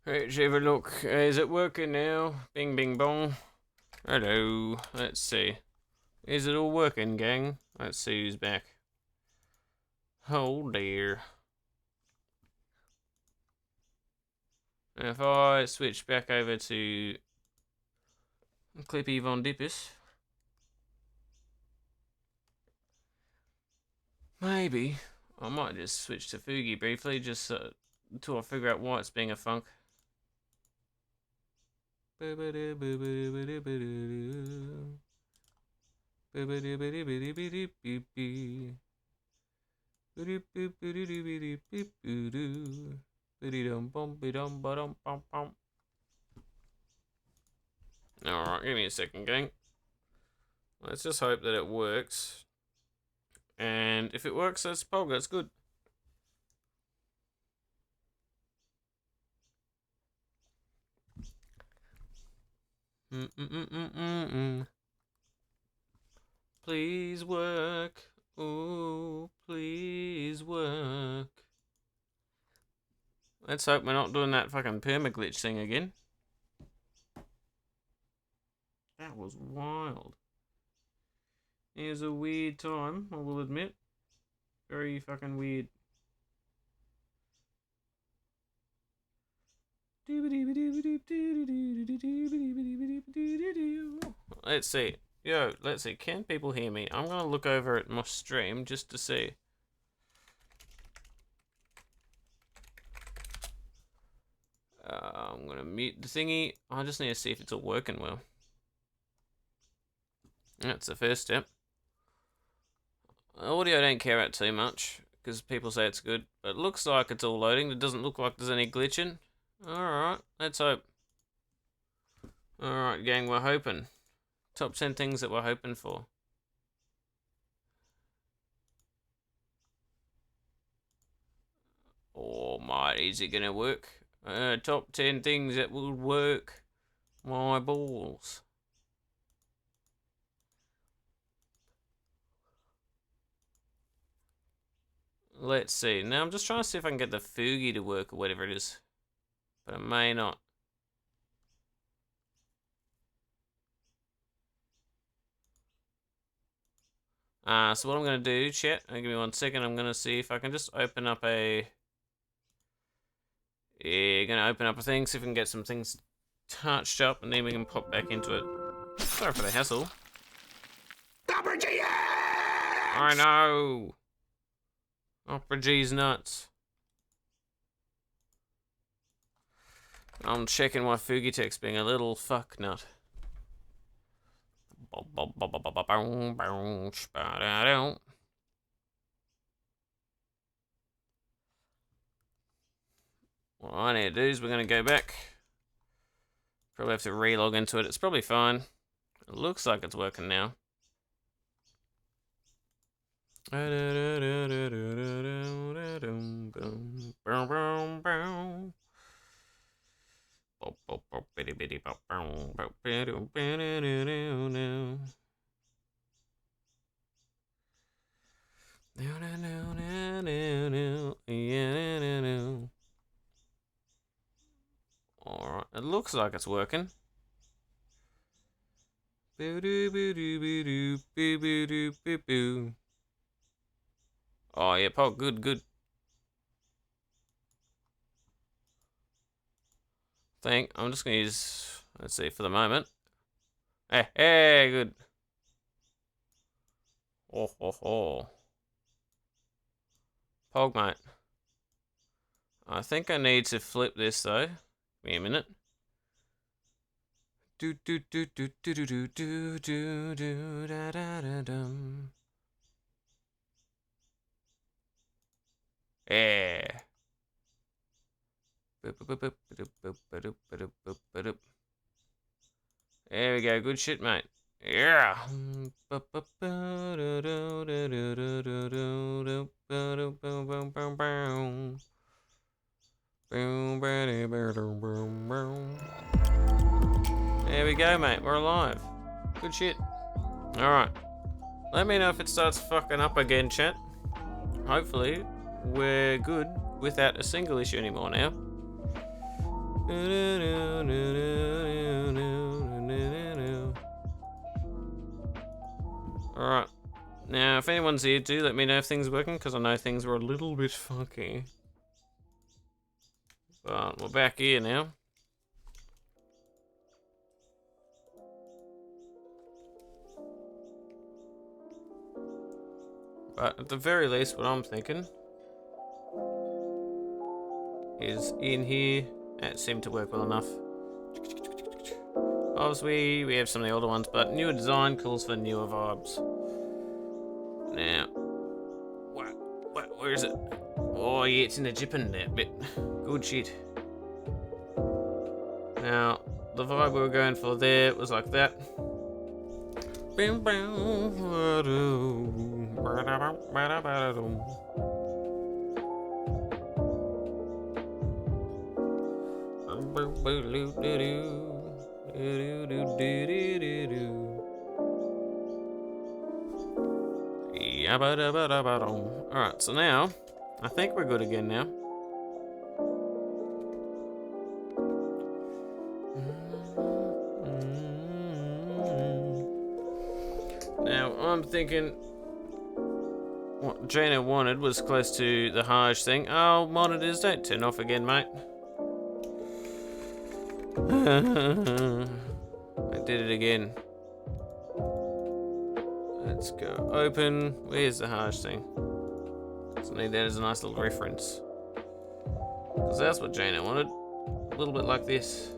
Let's have a look. Is it working now? Bing, bing, bong. Hello. Let's see. Is it all working, gang? Let's see who's back. Oh dear. If I switch back over to Clippy Von Dippus, maybe I might just switch to Fugi briefly, just until I figure out why it's being a funk. Alright, give me a second, gang. Let's just hope that it works. And if it works, that's Pog, that's good. Please work. Oh, please work. Let's hope we're not doing that fucking permaglitch thing again. That was wild. It was a weird time, I will admit. Very fucking weird. Let's see. Yo, let's see. Can people hear me? I'm gonna look over at my stream just to see. I'm gonna mute the thingy. I just need to see if it's all working well. That's the first step. Audio I don't care about too much because people say it's good, but it looks like it's all loading. It doesn't look like there's any glitching. Alright, let's hope. Alright, gang, we're hoping. Top 10 things that we're hoping for. Oh, mate, is it gonna work? Top 10 things that will work. My balls. Let's see. Now I'm just trying to see if I can get the Fugi to work or whatever it is. But it may not. So what I'm going to do, chat, give me 1 second, I'm going to see if I can just open up a... Yeah, going to open up a thing, see if we can get some things touched up, and then we can pop back into it. Sorry for the hassle. I know! Opera G's nuts. I'm checking my Fugitex being a little fuck nut. What I need to do is we're going to go back. Probably have to re-log into it. It's probably fine. It looks like it's working now. Alright, it looks like it's working. Oh yeah, Paul, good. I'm just gonna use, let's see, for the moment. Hey, good. Oh. Pog, mate. I think I need to flip this though. Give me a minute. Yeah. There we go, good shit, mate. Yeah. There we go, mate. We're alive. Good shit. Alright. Let me know if it starts fucking up again, chat. Hopefully, we're good without a single issue anymore now. Alright. Now, if anyone's here, do let me know if things are working, because I know things were a little bit funky. But we're back here now. But at the very least, what I'm thinking is in here. That seemed to work well enough. Obviously, we have some of the older ones, but newer design calls for newer vibes. Now, where is it? Oh yeah, it's in the jippin' that bit. Good shit. Now, the vibe we were going for there was like that. Alright, so now, I think we're good again now. Now, I'm thinking what Jaina wanted was close to the harsh thing. Oh, monitors, don't turn off again, mate. I did it again. Let's go open. Where's the harsh thing? So need that as a nice little reference. Because that's what Jaina wanted. A little bit like this.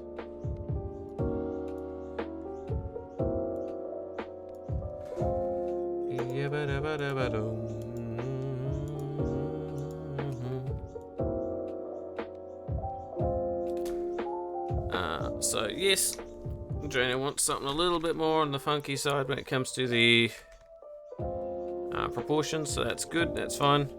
So yes, Jaina wants something a little bit more on the funky side when it comes to the proportions, so that's good, that's fine.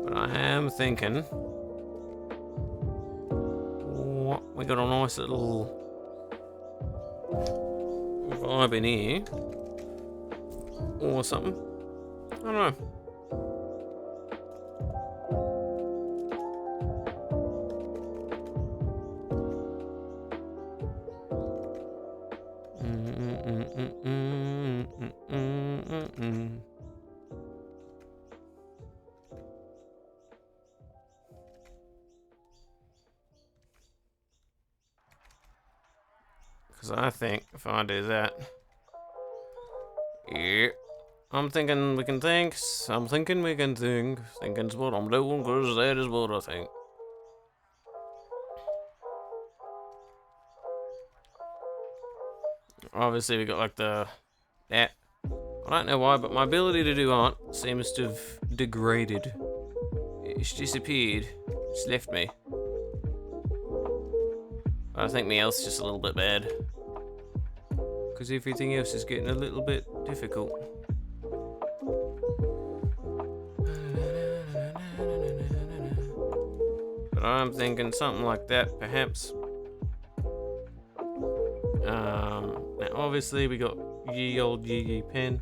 But I am thinking, we got a nice little vibe in here, or something. I don't know. Because I think if I do that, yeah, I'm thinking we can think. I'm thinking we can think. Thinking's what I'm doing, because that is what I think. Obviously, we got like that. I don't know why, but my ability to do art seems to have degraded. It's disappeared. It's left me. I think my health's just a little bit bad. Because everything else is getting a little bit difficult. But I'm thinking something like that, perhaps. Now obviously we got ye old ye pen.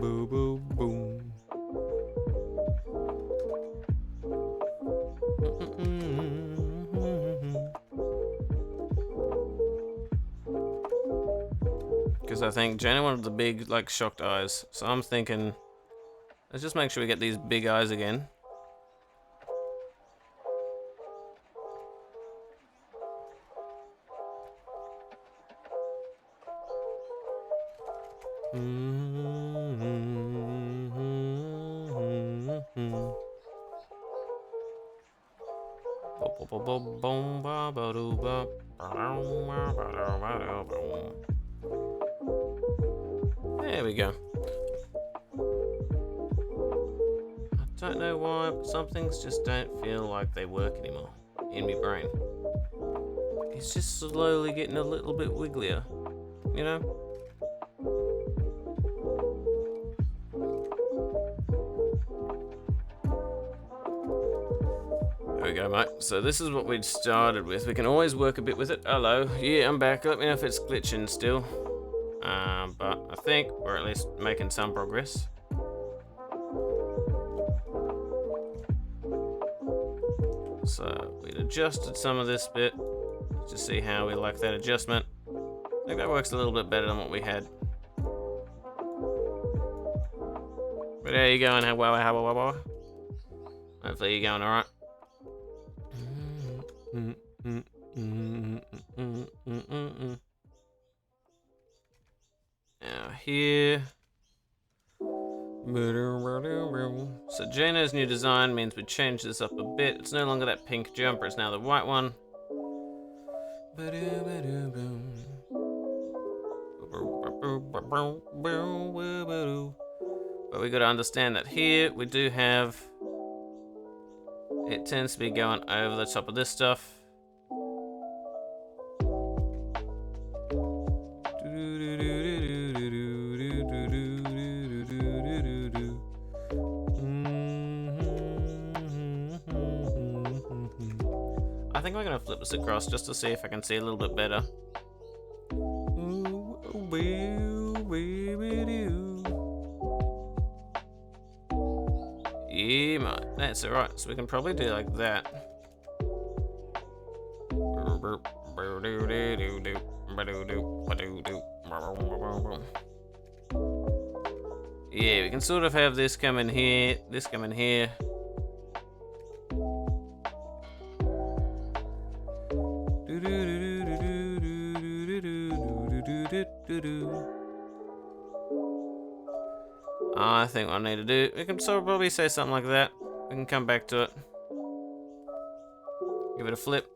Boom boom boom. Because I think Jaina wanted the big, like, shocked eyes. So I'm thinking, let's just make sure we get these big eyes again. There we go. I don't know why, but some things just don't feel like they work anymore in my brain. It's just slowly getting a little bit wigglier, you know? There we go, mate. So this is what we'd started with. We can always work a bit with it. Hello. Yeah, I'm back. Let me know if it's glitching still. But I think we're at least making some progress. So we'd adjusted some of this bit to see how we like that adjustment. I think that works a little bit better than what we had. But how you going? How? Hopefully you're going alright. Now here. So Jano's new design means we change this up a bit. It's no longer that pink jumper, it's now the white one. But we got to understand that here we do have, it tends to be going over the top of this stuff. I think I'm gonna flip this across just to see if I can see a little bit better. Yeah, mate, that's alright. So we can probably do like that. Yeah, we can sort of have this come in here, this come in here. I think what I need to do, we can sort of probably say something like that. We can come back to it. Give it a flip.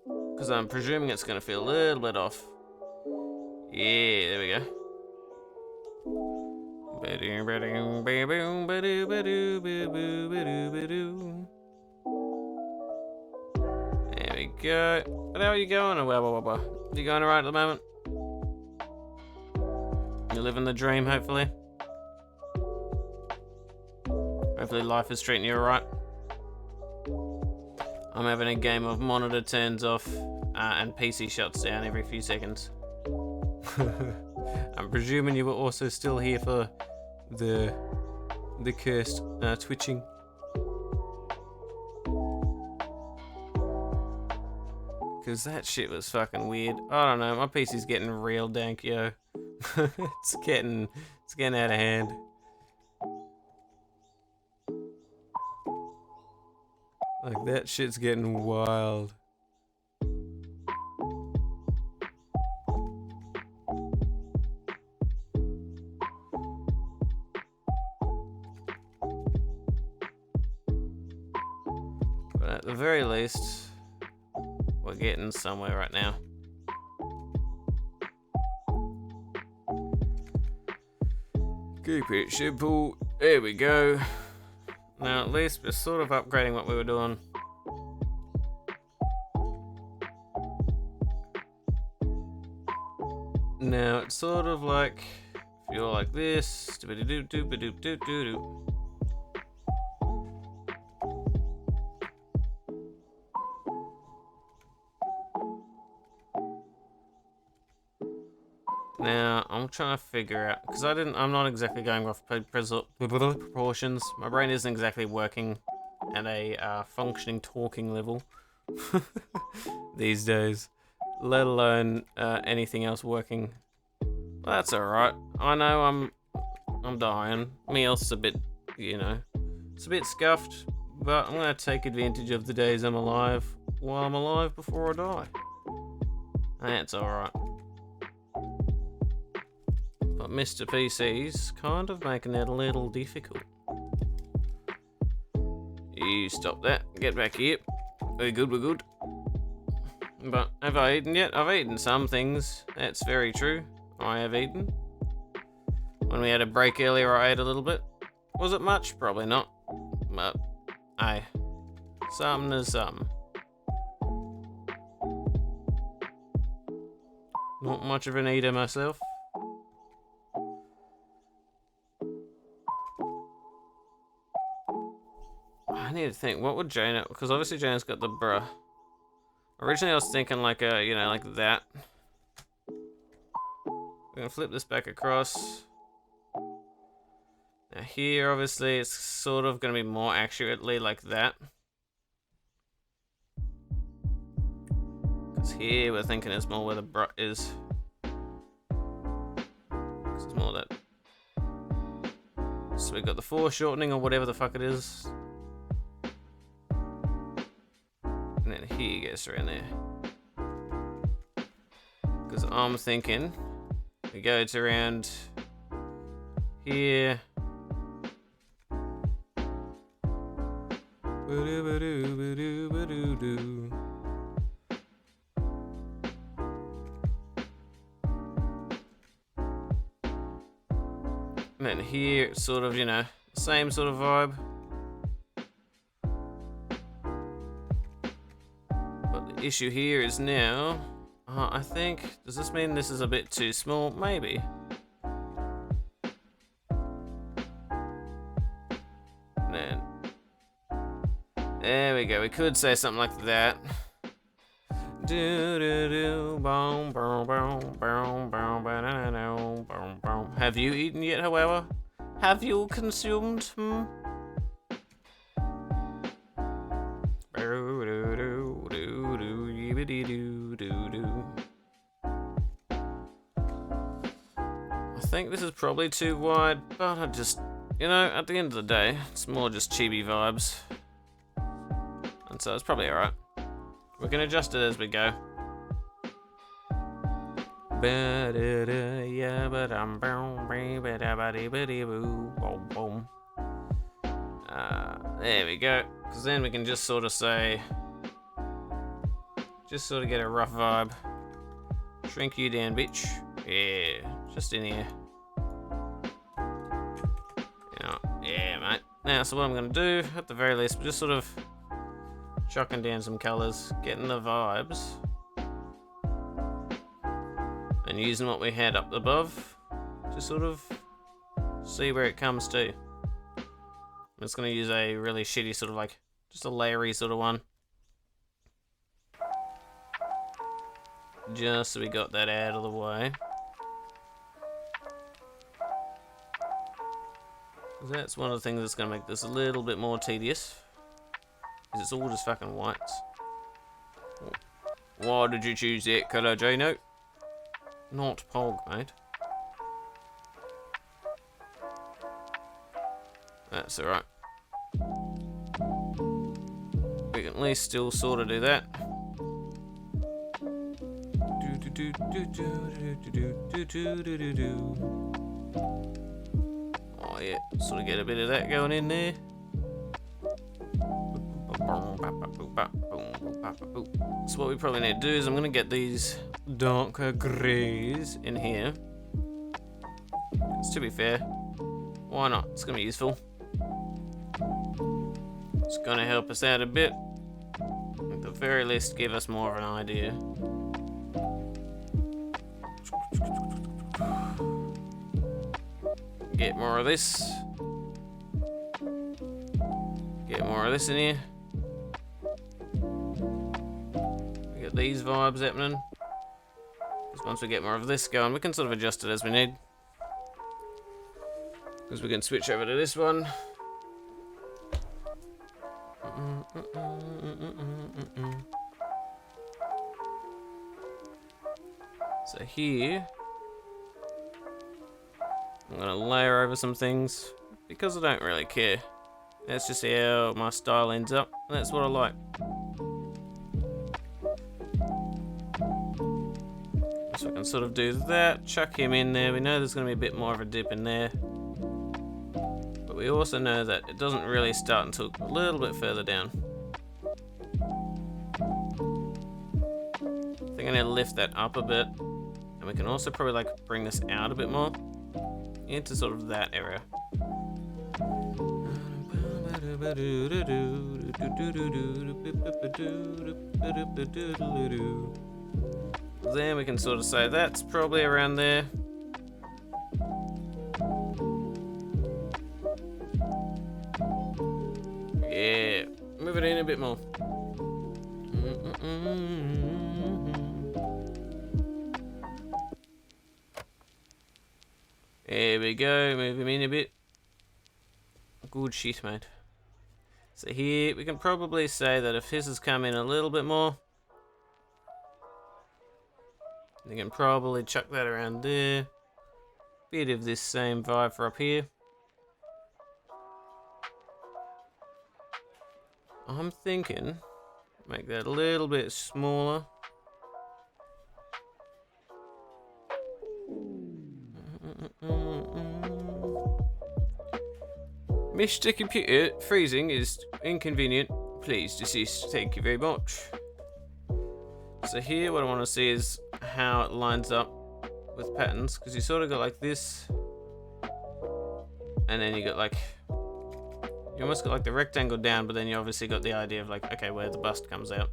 Because I'm presuming it's going to feel a little bit off. Yeah, there we go. There we go. But how are you going? Are you going alright at the moment? You're living the dream, hopefully. Hopefully life is treating you alright. I'm having a game of monitor turns off and PC shuts down every few seconds. I'm presuming you were also still here for the cursed twitching. Because that shit was fucking weird. I don't know, my PC's getting real dank, yo. it's getting out of hand. Like, that shit's getting wild. But at the very least, we're getting somewhere right now. Keep it simple. There we go. Now at least we're sort of upgrading what we were doing. Now it's sort of like, if you're like this, now I'm trying to figure out, because I'm not exactly going off proportions. My brain isn't exactly working at a functioning talking level these days, let alone anything else working. Well, that's alright. I know I'm dying. Me else is a bit, you know, it's a bit scuffed, but I'm gonna take advantage of the days I'm alive while I'm alive before I die. That's alright. But Mr. PC's kind of making it a little difficult. You stop that. Get back here. We're good, we're good. But have I eaten yet? I've eaten some things. That's very true. I have eaten. When we had a break earlier, I ate a little bit. Was it much? Probably not. But, hey, something is something. Not much of an eater myself. I need to think, what would Jane, because obviously Jane's got the bruh. Originally I was thinking like you know, like that. We're gonna flip this back across. Now here, obviously, it's sort of gonna be more accurately like that. Because here we're thinking it's more where the brut is. Because it's more that. So we got the foreshortening or whatever the fuck it is. And then here gets around there. Because I'm thinking we go to around here. And then here, it's sort of, you know, same sort of vibe. But the issue here is now, I think, does this mean this is a bit too small? Maybe. Then, there we go. We could say something like that. Have you eaten yet, however? Have you consumed? I think this is probably too wide, but I just, you know, at the end of the day, it's more just chibi vibes. And so it's probably alright. We can adjust it as we go. There we go. Because then we can just sort of say, just sort of get a rough vibe. Shrink you down, bitch. Yeah, just in here. Yeah, mate. Now, so what I'm going to do, at the very least, we're just sort of chucking down some colours, getting the vibes, and using what we had up above to sort of see where it comes to. I'm just going to use a really shitty sort of like, just a layery sort of one. Just so we got that out of the way. That's one of the things that's going to make this a little bit more tedious. Is it's all just fucking whites. Why did you choose that colour, Jano? Not Pog, mate. That's alright. We can at least still sort of do that. Oh yeah, sort of get a bit of that going in there. So what we probably need to do is I'm going to get these darker greys in here. To be fair, why not? It's going to be useful. It's going to help us out a bit. At the very least, give us more of an idea. Get more of this. Get more of this in here. We get these vibes happening. Because once we get more of this going, we can sort of adjust it as we need. Because we can switch over to this one. So here, I'm going to layer over some things because I don't really care. That's just how my style ends up, and that's what I like. So I can sort of do that, chuck him in there. We know there's going to be a bit more of a dip in there. But we also know that it doesn't really start until a little bit further down. I think I need to lift that up a bit. And we can also probably like bring this out a bit more into sort of that area. Then we can sort of say that's probably around there. Yeah, move it in a bit more. Here we go, move him in a bit. Good shit, mate. So here, we can probably say that if his has come in a little bit more, you can probably chuck that around there. Bit of this same vibe for up here. I'm thinking, make that a little bit smaller. Mr. Computer, freezing is inconvenient. Please desist. Thank you very much. So here, what I want to see is how it lines up with patterns, because you sort of got like this, and then you got like, you almost got like the rectangle down, but then you obviously got the idea of like, okay, where the bust comes out.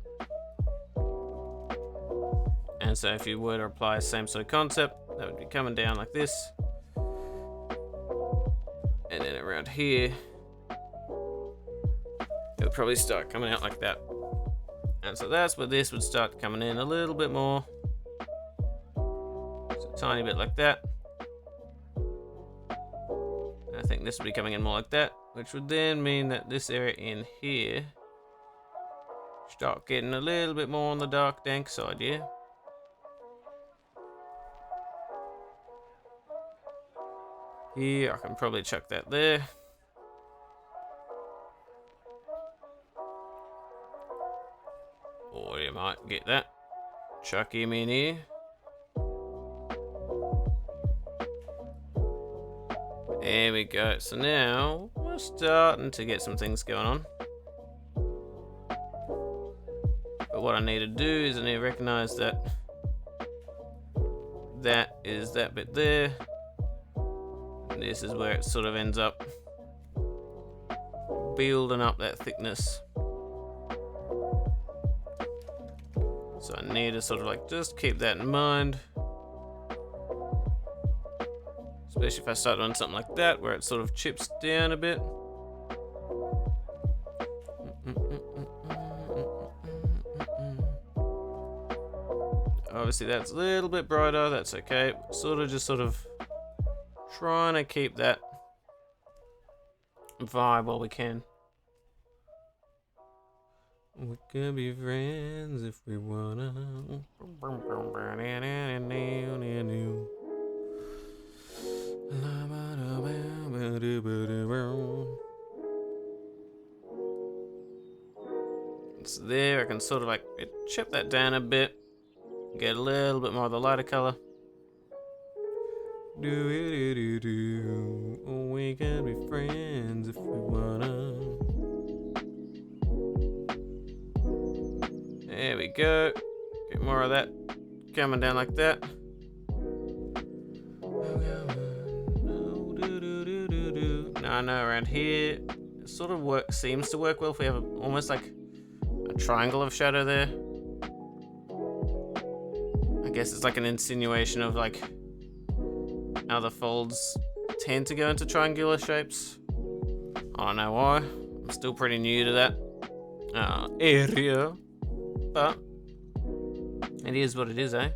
And so if you were to apply the same sort of concept, that would be coming down like this. And then around here, it would probably start coming out like that. And so that's where this would start coming in a little bit more. So a tiny bit like that. And I think this would be coming in more like that, which would then mean that this area in here start getting a little bit more on the dark dank side, yeah? Here, I can probably chuck that there. Or you might get that. Chuck him in here. There we go. So now, we're starting to get some things going on. But what I need to do is I need to recognize that that is that bit there. And this is where it sort of ends up building up that thickness. So I need to sort of like just keep that in mind. Especially if I start doing something like that, where it sort of chips down a bit. Obviously that's a little bit brighter, that's okay. Just sort of trying to keep that vibe while we can. We could be friends if we wanna. It's there, I can sort of like chip that down a bit. Get a little bit more of the lighter color. We can be friends if we wanna. There we go. Get more of that coming down like that. Now I know around here, it sort of seems to work well if we have almost like a triangle of shadow there. I guess it's like an insinuation of like how the folds tend to go into triangular shapes. I don't know why. I'm still pretty new to that area. But it is what it is, eh?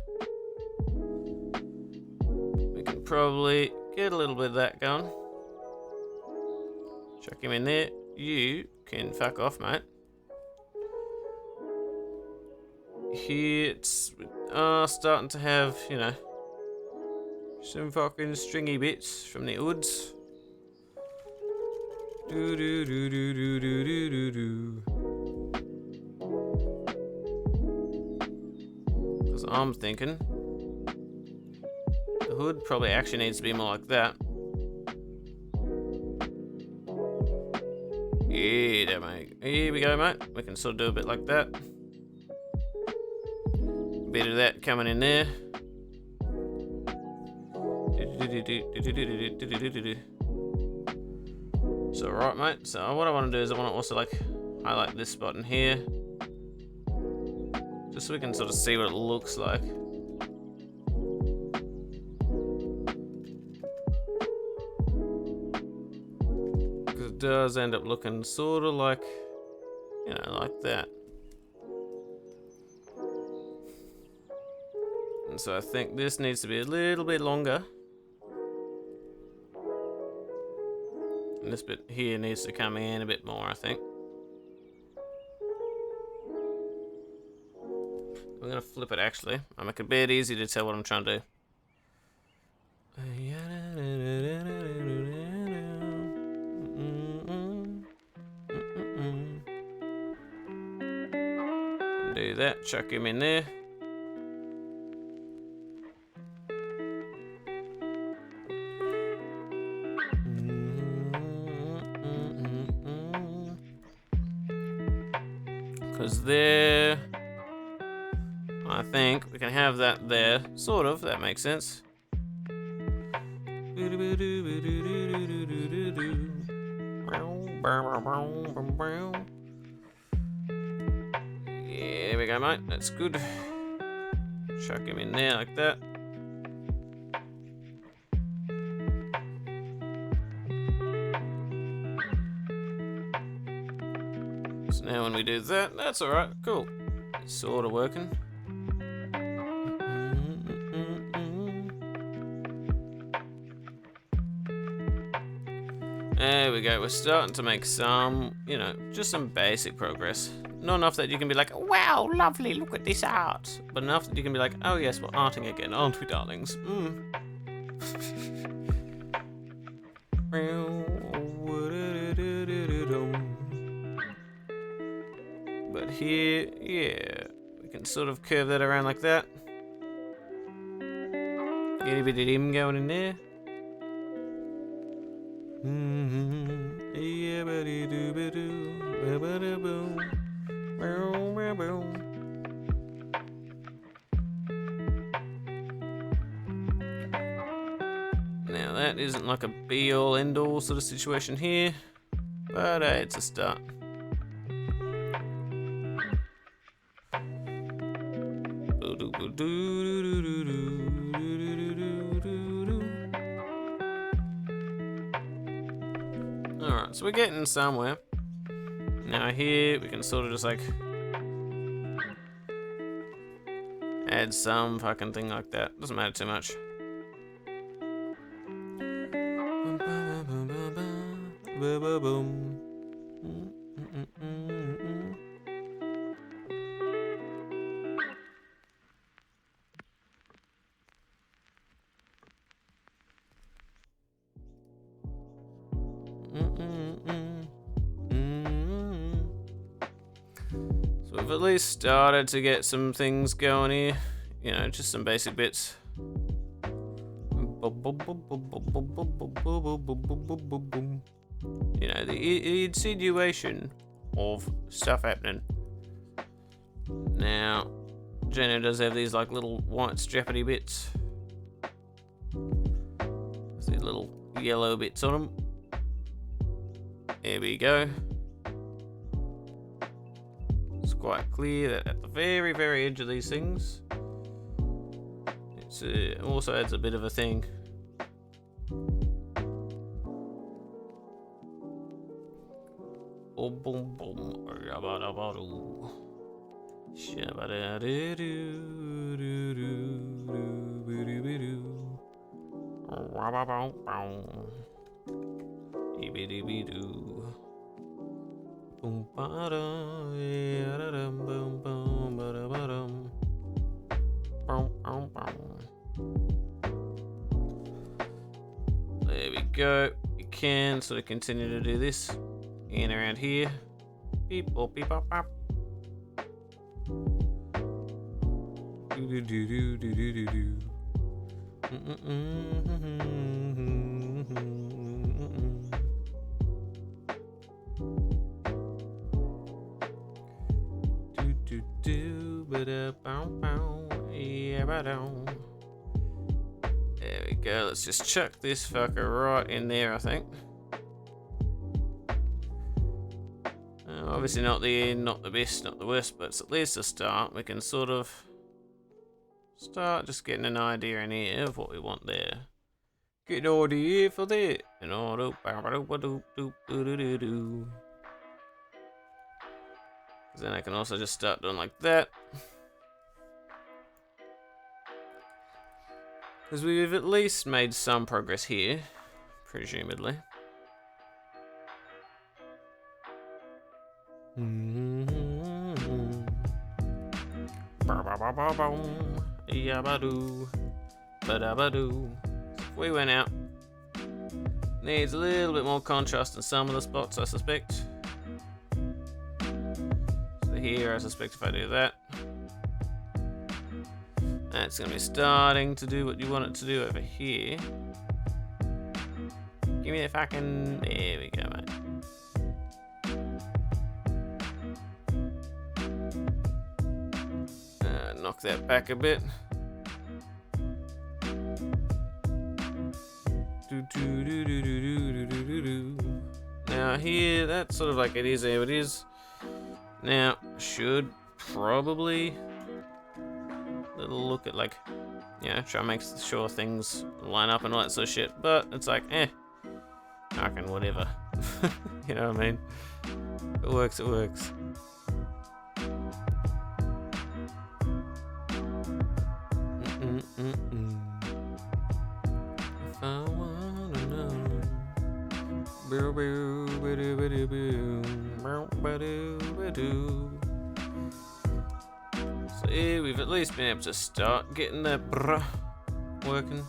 We can probably get a little bit of that going. Chuck him in there. You can fuck off, mate. Here it's starting to have, you know, some fucking stringy bits from the hoods. Do do do do do do do do. Because I'm thinking the hood probably actually needs to be more like that. Yeah, there, mate. Here we go, mate. We can sort of do a bit like that. Bit of that coming in there. So right, mate. So what I want to do is I want to also like highlight this spot in here, just so we can sort of see what it looks like. Because it does end up looking sort of like, you know, like that. And so I think this needs to be a little bit longer. And this bit here needs to come in a bit more, I think. I'm gonna flip it actually. I'll make it a bit easy to tell what I'm trying to do. Do that, chuck him in there. Because there, I think we can have that there. Sort of, that makes sense. Yeah, there we go, mate. That's good. Chuck him in there like that. So now when we do that, that's alright. Cool. It's sort of working. There we go. We're starting to make some, you know, just some basic progress. Not enough that you can be like, wow, lovely, look at this art. But enough that you can be like, oh yes, we're arting again, aren't we, darlings? But here, yeah, we can sort of curve that around like that. Get a bit of him going in there. Now that isn't like a be-all end-all sort of situation here, but it's a start. Alright, so we're getting somewhere. Now here we can sort of just like add some fucking thing like that. Doesn't matter too much. So we've at least started to get some things going here. You know, just some basic bits. You know, the insinuation of stuff happening. Now, Jenna does have these like little white strappity bits. These little yellow bits on them. There we go. It's quite clear that at the very, very edge of these things, it also adds a bit of a thing. Boom, boom, boom. There we go. You can sort of continue to do this in around here. Beep, bop, beep, bop, bop. Do do do do do do do. Do do do, ba da bow bow, yeah ba down. There we go. Let's just chuck this fucker right in there, I think. Obviously not the end, not the best, not the worst, but it's at least a start. We can sort of start just getting an idea in here of what we want there. Get an idea for that. And then I can also just start doing like that. Because we've at least made some progress here, presumably. Yabadoo. Badabadoo. If we went out. Needs a little bit more contrast in some of the spots, I suspect. So here, I suspect if I do that, that's going to be starting to do what you want it to do over here. Give me the fucking... There we go, mate. Knock that back a bit. Now here, that's sort of like it is how it is. Now, should probably little look at like, you know, try and make sure things line up and all that sort of shit. But it's like, fucking whatever. You know what I mean? If it works, it works. If I wanna know. So here we've at least been able to start getting that working.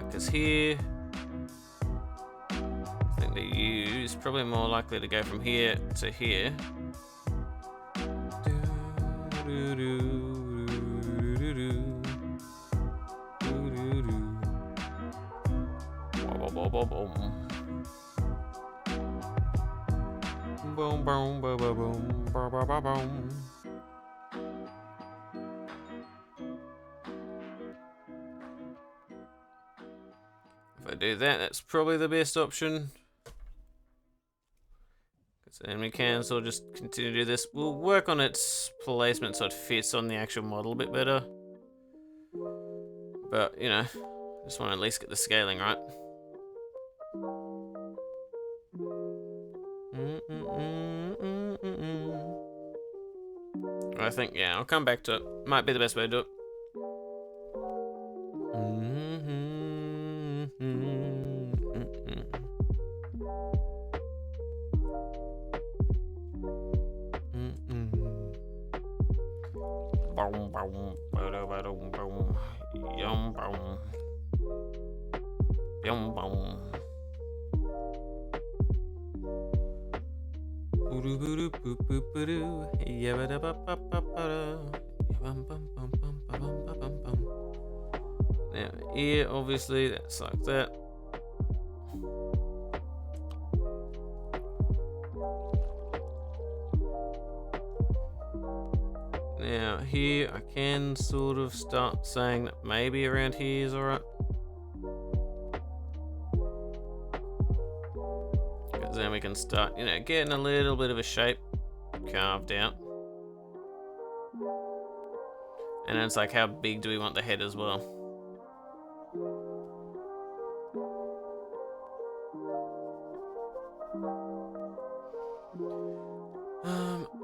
Because here, I think the U is probably more likely to go from here to here. Boom, boom, boom, boom, boom, boom, boom, boom. If I do that, that's probably the best option. Because then we can sort of just continue to do this. We'll work on its placement so it fits on the actual model a bit better. But, you know, just want to at least get the scaling right. I think, yeah, I'll come back to it. Might be the best way to do it. Boom, boom, boom, boom, yum, boom, yum, boom. Now here, obviously, that's like that. Now here, I can sort of start saying that maybe around here is alright. Because then we can start, you know, getting a little bit of a shape carved out. And then it's like, how big do we want the head as well?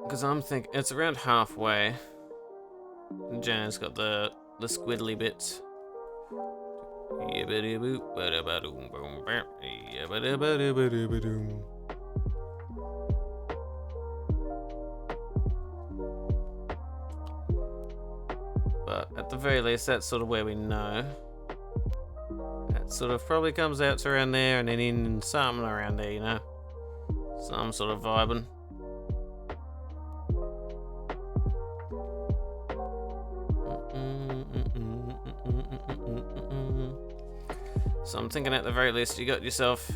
Because I'm thinking it's around halfway. Jan's got the squiddly bits. But at the very least, that's sort of where we know. That sort of probably comes out to around there, and then in something around there, you know, some sort of vibing. So I'm thinking at the very least you got yourself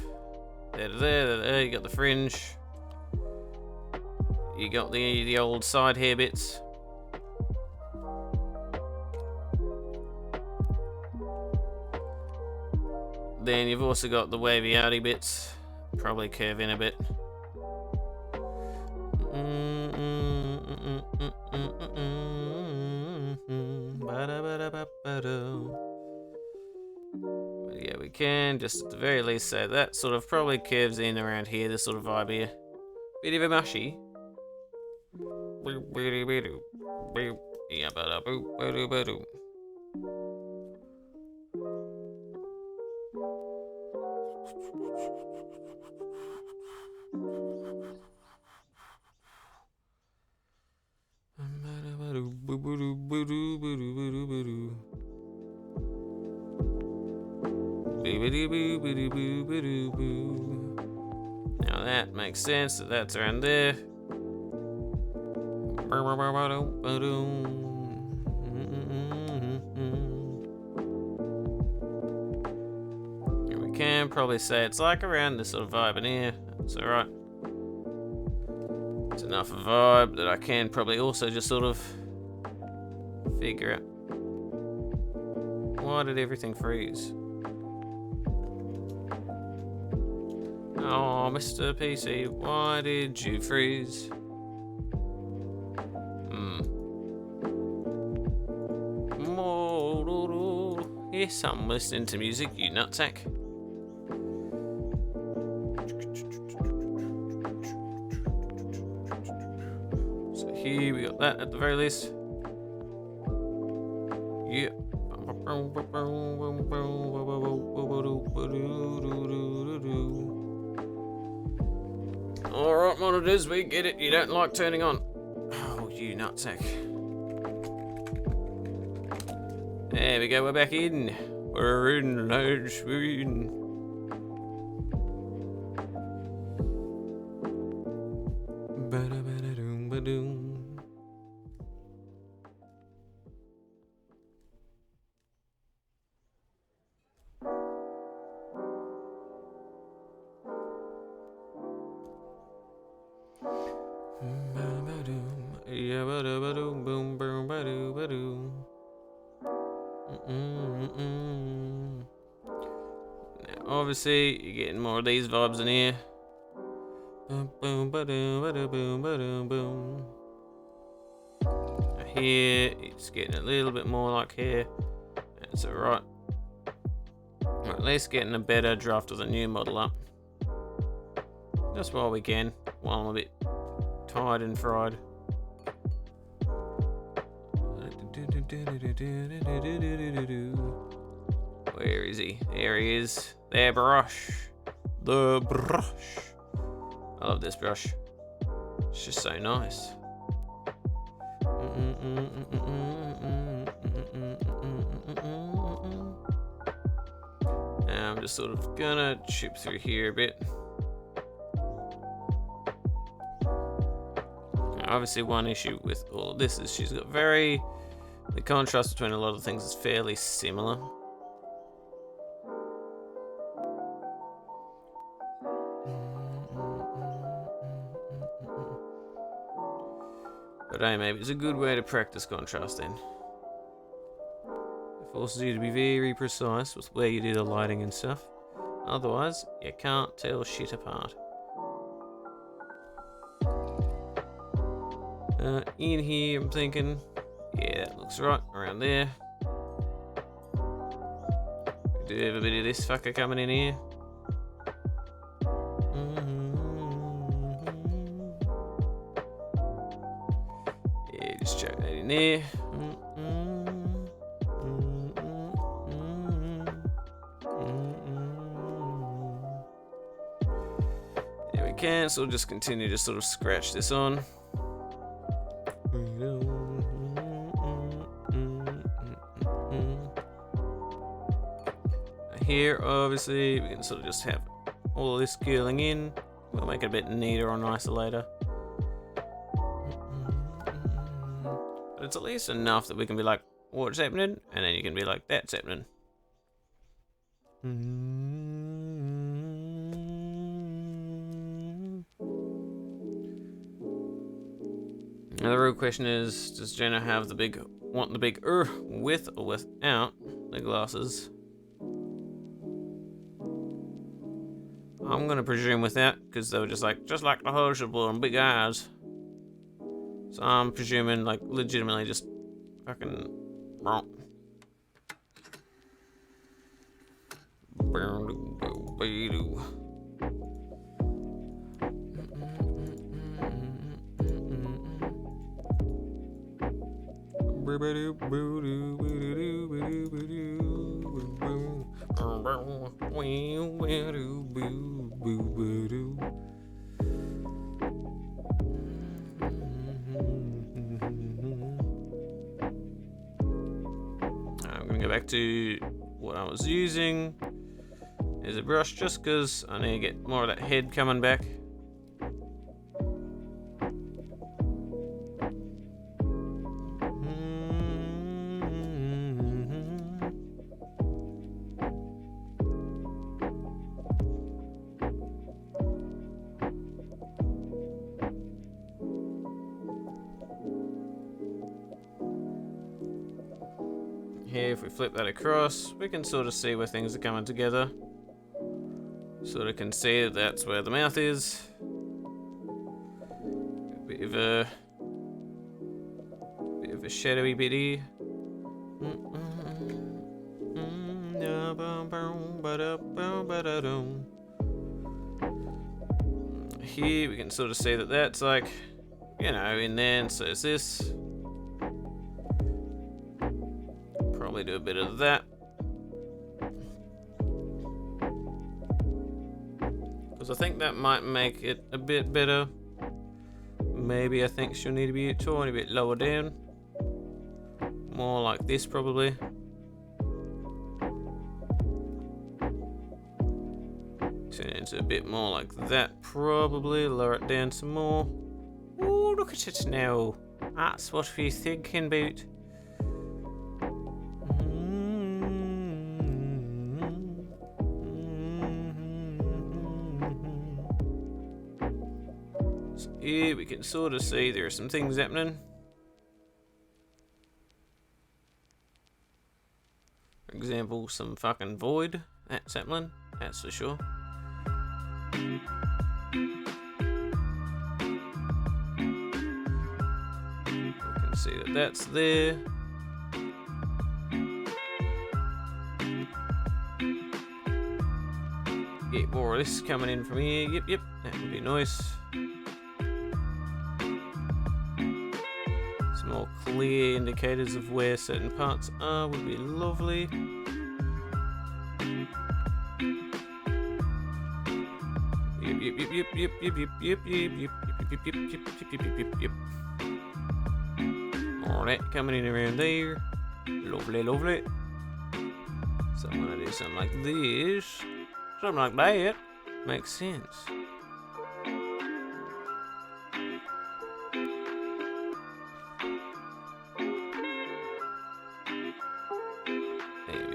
there, you got the fringe, you got the old side hair bits, then you've also got the wavy outy bits, probably curve in a bit. Yeah, we can just at the very least say that sort of probably curves in around here, this sort of vibe here. Bit of a mushy. Now that makes sense that that's around there. And we can probably say it's like around this sort of vibe in here. That's alright. It's enough of a vibe that I can probably also just sort of figure out. Why did everything freeze? Oh, Mr. PC, why did you freeze? Yes, I'm listening to music, you nutsack. So here we got that at the very least. Yep. Alright, monitors, we get it. You don't like turning on. Oh, you nutsack. There we go, we're back in. We're in load screen. Ba-da-ba-da-doom-ba-doom. Now, obviously, you're getting more of these vibes in here. Now here, it's getting a little bit more like here. That's alright. Or at least getting a better draft of the new model up. Just while we can, while I'm a bit tired and fried. Where is he? There he is. There, brush. The brush. I love this brush. It's just so nice. I'm just sort of gonna chip through here a bit. Now, obviously, one issue with all of this is she's got the contrast between a lot of things is fairly similar. But hey, maybe it's a good way to practice contrast then. It forces you to be very precise with where you do the lighting and stuff. Otherwise, you can't tell shit apart. In here, I'm thinking, yeah, that looks right, around there. We do have a bit of this fucker coming in here. Yeah, just chuck that in there. There we can, so we'll just continue to sort of scratch this on. Here, obviously, we can sort of just have all of this curling in. We'll make it a bit neater or nicer later. But it's at least enough that we can be like, what's happening? And then you can be like, that's happening. Now the real question is, does Jenna have want the big with or without the glasses? I'm gonna presume without, because they were just like the Hushable and big eyes. So I'm presuming like legitimately just fucking wrong. I'm gonna go back to what I was using. There's a brush just because I need to get more of that head coming back. Here, if we flip that across, we can sort of see where things are coming together. Sort of can see that that's where the mouth is. A bit of a shadowy bit here. Here we can sort of see that that's like, you know, in there, and so is this. Probably do a bit of that. Because I think that might make it a bit better. Maybe I think she'll need to be a tiny bit lower down. More like this probably. Turn it into a bit more like that probably. Lower it down some more. Oh, look at it now. That's what we're thinking about. Here we can sort of see there are some things happening. For example, some fucking void. That's happening, that's for sure. We can see that that's there. Get more of this coming in from here. Yep, that would be nice. More clear indicators of where certain parts are would be lovely. Yep. All that coming in around there. Lovely. So I'm gonna do something like this. Something like that. Makes sense.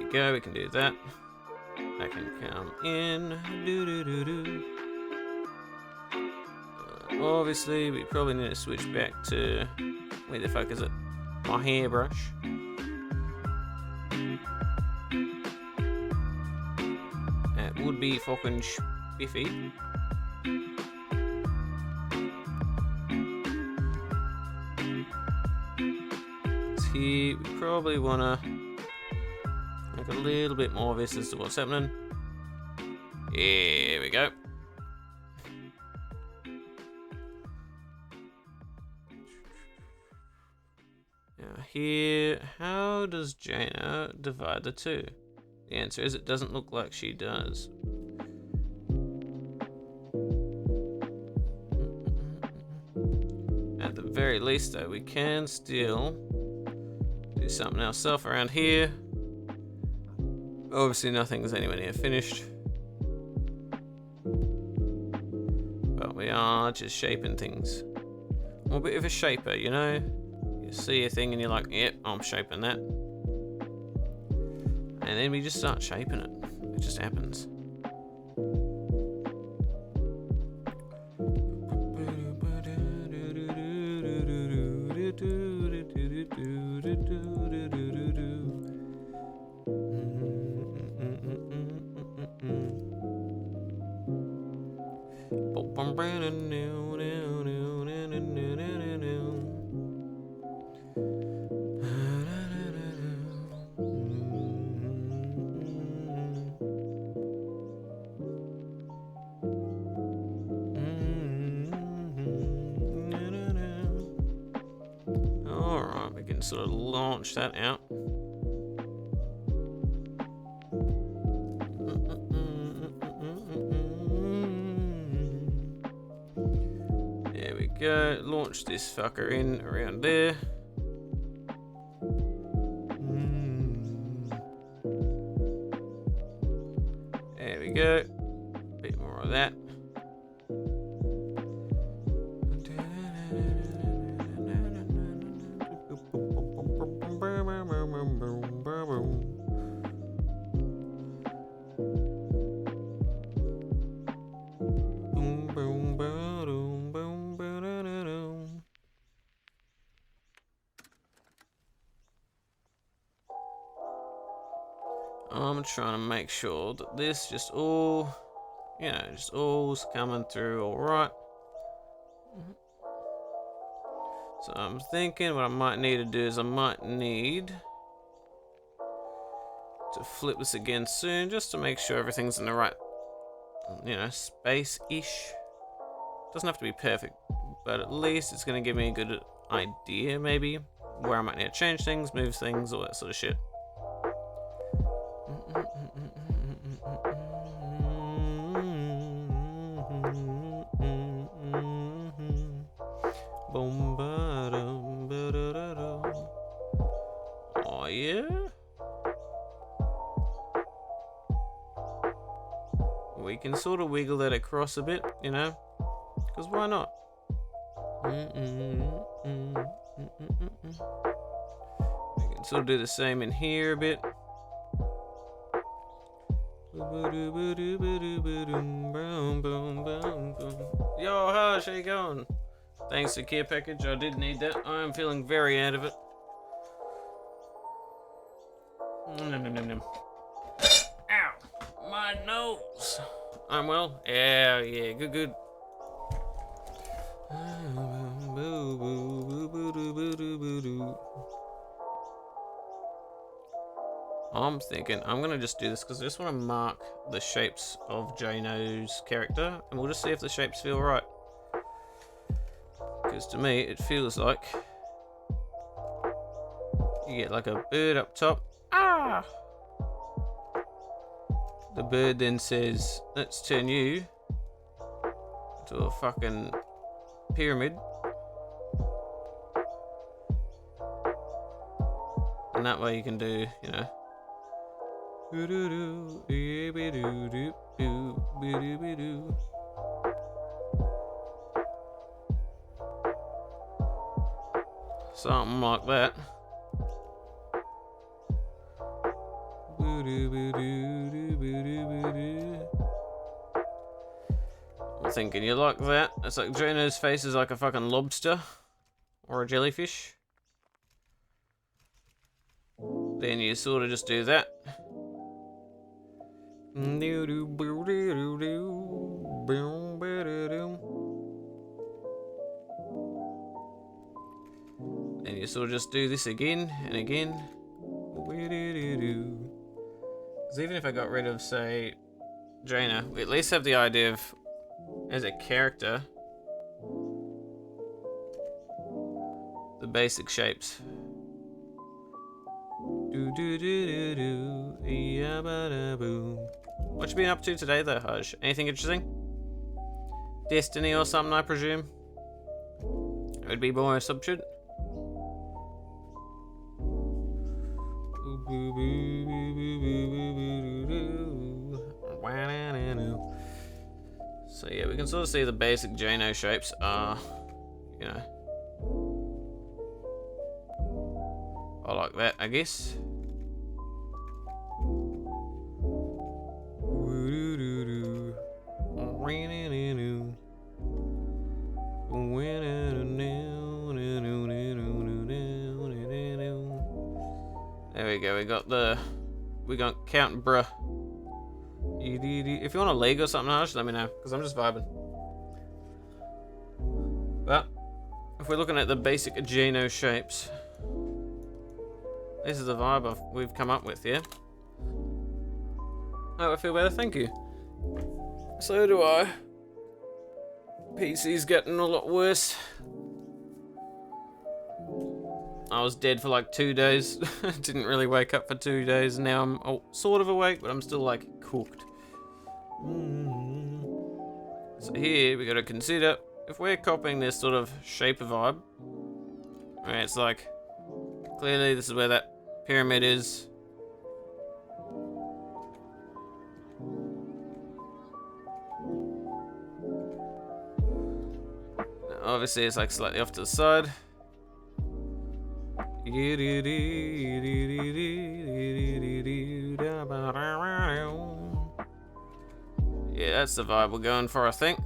Go, we can do that. That can come in. Obviously, we probably need to switch back to where the fuck is it? My hairbrush. That would be fucking spiffy. See, we probably wanna make a little bit more of this as to what's happening. Here we go. Now here, how does Jaina divide the two? The answer is it doesn't look like she does. At the very least though, we can still do something else around here. Obviously nothing's anywhere near finished. But we are just shaping things. I'm a bit of a shaper, you know? You see a thing and you're like, yep, I'm shaping that. And then we just start shaping it. It just happens. Alright, we can sort of launch that out. There we go, launch this fucker in around there. There we go. Bit more of that. I'm trying to make sure that this just all, you know, just all's coming through all right. So I'm thinking what I might need to do is I might need to flip this again soon just to make sure everything's in the right, you know, space-ish. Doesn't have to be perfect, but at least it's going to give me a good idea, maybe, where I might need to change things, move things, all that sort of shit. Oh yeah? We can sort of wiggle that across a bit, you know? Because why not? We can sort of do the same in here a bit. Yo, Hush, how you going? Thanks to care package, I did need that. I am feeling very out of it. Ow! My nose! I'm well? Yeah, good. I'm thinking I'm gonna just do this because I just want to mark the shapes of Jano's character, and we'll just see if the shapes feel right. Because to me, it feels like you get like a bird up top. Ah! The bird then says, "Let's turn you into a fucking pyramid." And that way you can do, you know. Something like that. I'm thinking you like that. It's like Jano's face is like a fucking lobster or a jellyfish. Then you sort of just do that. And you sort of just do this again and again. Because even if I got rid of, say, Jano, we at least have the idea of, as a character, the basic shapes. What you been up to today though, Hush? Anything interesting? Destiny or something, I presume? It would be more a subshit. So yeah, we can sort of see the basic Jano shapes are, you know, I like that, I guess. There we go, we got Count Bruh. If you want a leg or something, Hush, let me know, because I'm just vibing. But if we're looking at the basic Jano shapes, this is the vibe we've come up with, yeah? Oh, I feel better, thank you. So do I. PC's getting a lot worse. I was dead for like 2 days. Didn't really wake up for 2 days. Now I'm sort of awake, but I'm still like cooked. So here we got to consider if we're copying this sort of shape of vibe. Right, it's like clearly this is where that pyramid is. Obviously, it's like slightly off to the side. Yeah, that's the vibe we're going for, I think.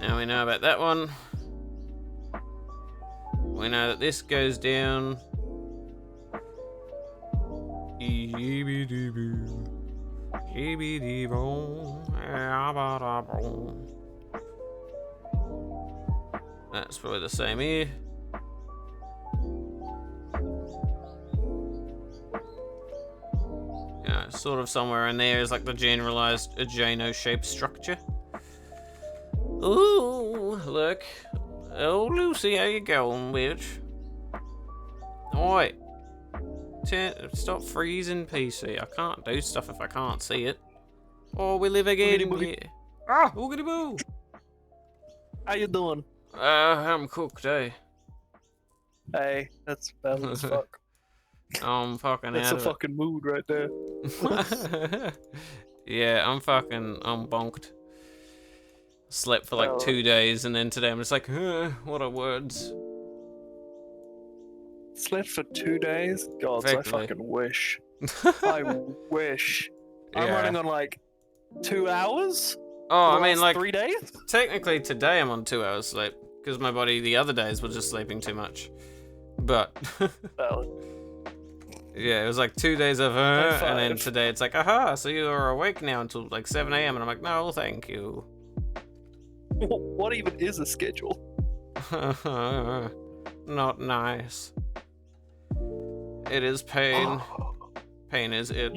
Now we know about that one. We know that this goes down. That's probably the same here. Yeah, sort of somewhere in there is like the generalized Ajano-shaped structure. Ooh, look. Oh, Lucy, how you going, bitch? Oi. Stop freezing, PC. I can't do stuff if I can't see it. Oh, we live again. Yeah. Ah, oogity boo. How you doing? I'm cooked, eh? Hey, that's valid as fuck. I'm fucking That's out a of fucking mood right there. it. Yeah, I'm bonked. Slept for like Oh. 2 days, and then today I'm just like, what are words? Slept for 2 days? God, I Effectively. fucking wish. I wish. I'm Yeah. running on like 2 hours? Oh, for I the mean, last like, 3 days? technically today I'm on 2 hours sleep, because my body the other days was just sleeping too much. But, Valid. yeah, it was like 2 days of and then 5. today it's like, aha, so you are awake now until like 7 a.m. And I'm like, no, thank you. What even is a schedule? Not nice. It is pain. Pain is it.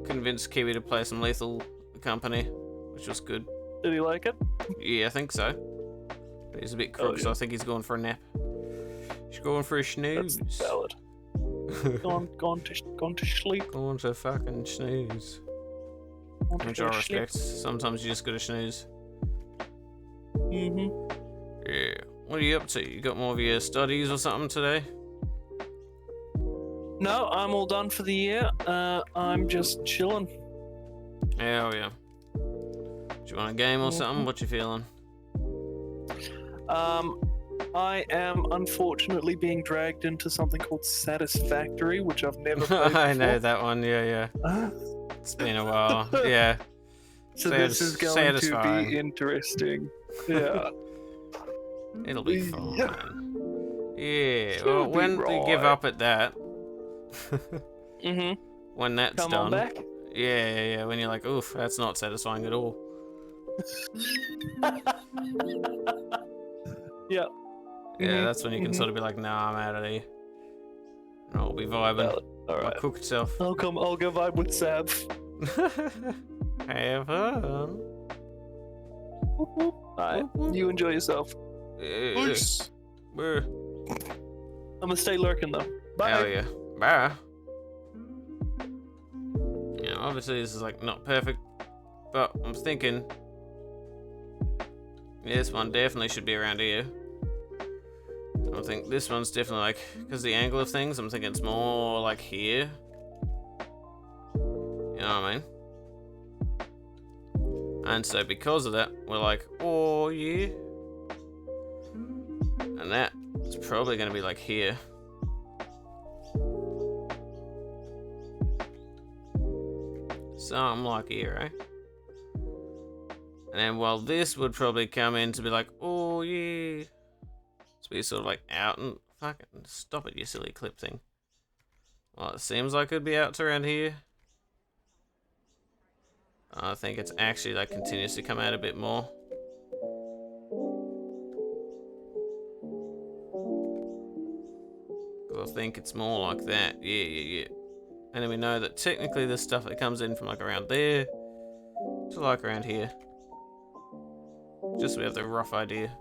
Convinced Kiwi to play some Lethal Company, which was good. Did he like it? Yeah, I think so. But he's a bit crook, so I think he's going for a nap. He's going for a snooze. That's valid. Gone to sleep. Going to fucking snooze. Gone to Which I sleep. respect. Sometimes you just gotta snooze. Yeah. What are you up to? You got more of your studies or something today? No, I'm all done for the year. I'm just chilling. Hell yeah. Do you want a game or something? What you feeling? I am unfortunately being dragged into something called Satisfactory, which I've never played before. I know that one, yeah. It's been a while. Yeah. So this is going satisfying. to be interesting. Yeah. It'll be fine. Yeah. It'll Well, be when you give right. up at that, when that's Come done, on back. yeah. When you're like, oof, that's not satisfying at all. Yeah. Yeah, that's when you can sort of be like, nah, I'm out of here. And I'll be vibing. All My right. cooked self. I'll go vibe with Sab. Have fun. Alright. You enjoy yourself. Yeah. Brr. I'm gonna stay lurking though. Bye. Hell yeah. Bye. Yeah, obviously this is like not perfect, but I'm thinking this one definitely should be around here. I think this one's definitely like, because the angle of things, I'm thinking it's more like here. You know what I mean? And so because of that, we're like, oh yeah. And that is probably going to be like here. Something like here, eh? And then while this would probably come in to be like, oh yeah. To be sort of like out and fucking stop it, you silly clip thing. Well, it seems like it'd be out to around here. I think it's actually like continues to come out a bit more. I think it's more like that. Yeah. And then we know that technically there's stuff that comes in from like around there to like around here. Just so we have the rough idea.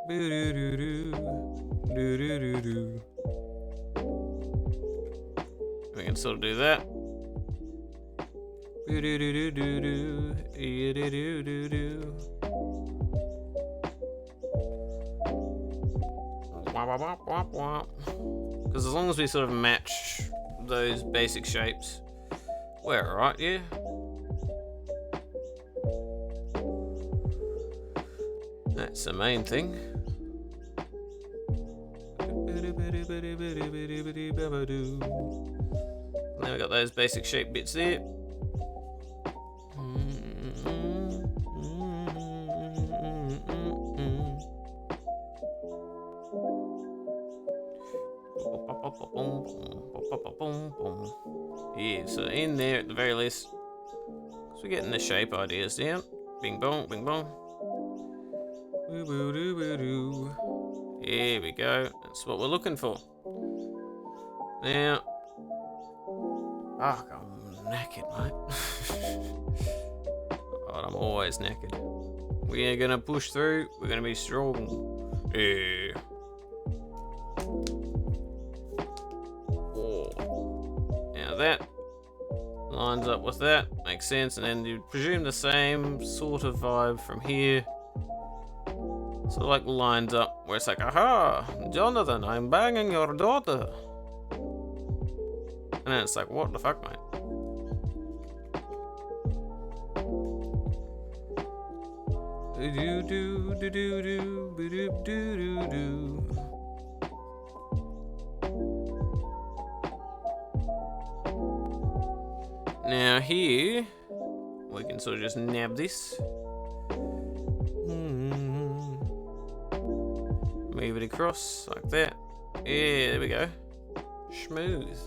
We can sort of do that. Because as long as we sort of match those basic shapes, we're alright, yeah. That's the main thing. Now we got those basic shape bits there. Yeah, so in there at the very least, so we're getting the shape ideas down. Bing bong, bing bong. Here we go. That's what we're looking for. Now, fuck, I'm knackered, mate. God, I'm always knackered. We're gonna push through. We're gonna be strong. Yeah. Oh. Now that lines up with that. Makes sense. And then you presume the same sort of vibe from here. So like lines up where it's like, aha, Jonathan, I'm banging your daughter. And then it's like, what the fuck, mate? Now here, we can sort of just nab this. Move it across like that. Yeah, there we go. Smooth.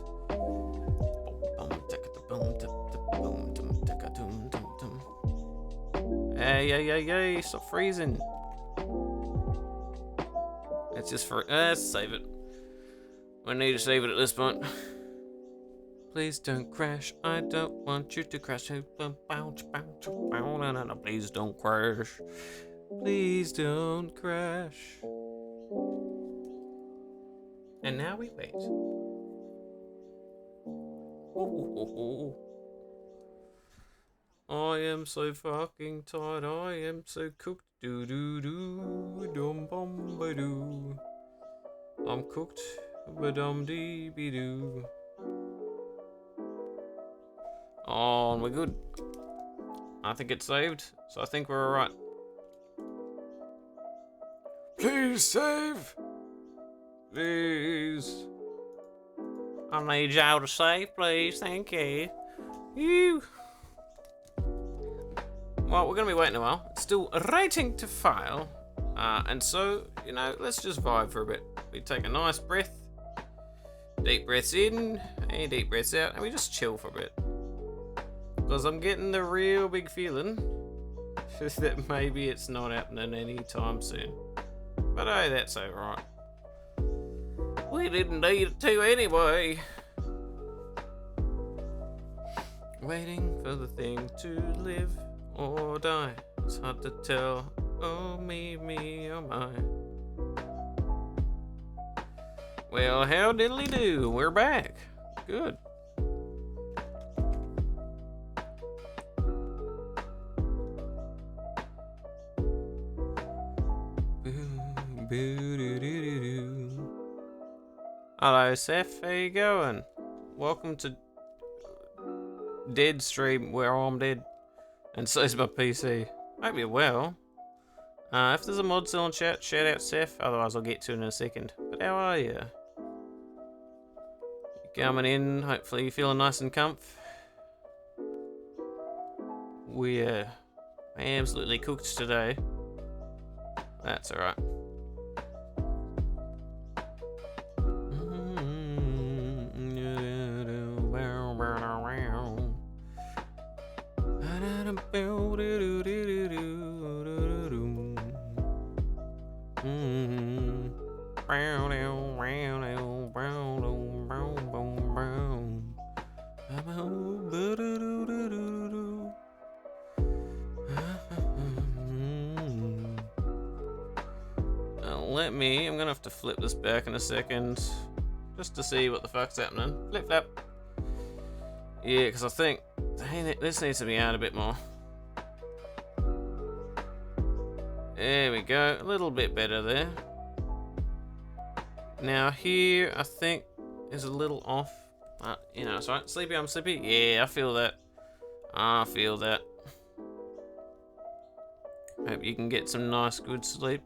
Hey, stop freezing. Let's just let's save it. We need to save it at this point. Please don't crash. I don't want you to crash. Please don't crash. Please don't crash. And now we wait. I am so fucking tired. I am so cooked. Do do do dum bum ba doo. I'm cooked. Ba dum dee be doo. Oh, and we're good. I think it's saved, so I think we're alright. Please save. Please. I need y'all to save, please. Thank you. Well, we're going to be waiting a while. It's still rating to file. And so, you know, let's just vibe for a bit. We take a nice breath. Deep breaths in and deep breaths out. And we just chill for a bit. Because I'm getting the real big feeling that maybe it's not happening anytime soon. But hey, that's alright. We didn't need it to anyway. Waiting for the thing to live or die. It's hard to tell. Oh me, oh my. Well, how diddly do? We're back. Good. Hello, Seth. How you going? Welcome to Dead Stream, where I'm dead, and so's my PC. Hope you're well. If there's a mod still in chat, shout out Seth. Otherwise, I'll get to it in a second. But how are you? Coming in. Hopefully, you're feeling nice and comf. We're absolutely cooked today. That's alright. I'm gonna have to flip this back in a second just to see what the fuck's happening. Flip flap. Yeah, because I think this needs to be out a bit more. There we go, a little bit better there. Now here, I think, is a little off. You know, it's right. Sleepy, I'm sleepy. Yeah, I feel that. I feel that. Hope you can get some nice, good sleep.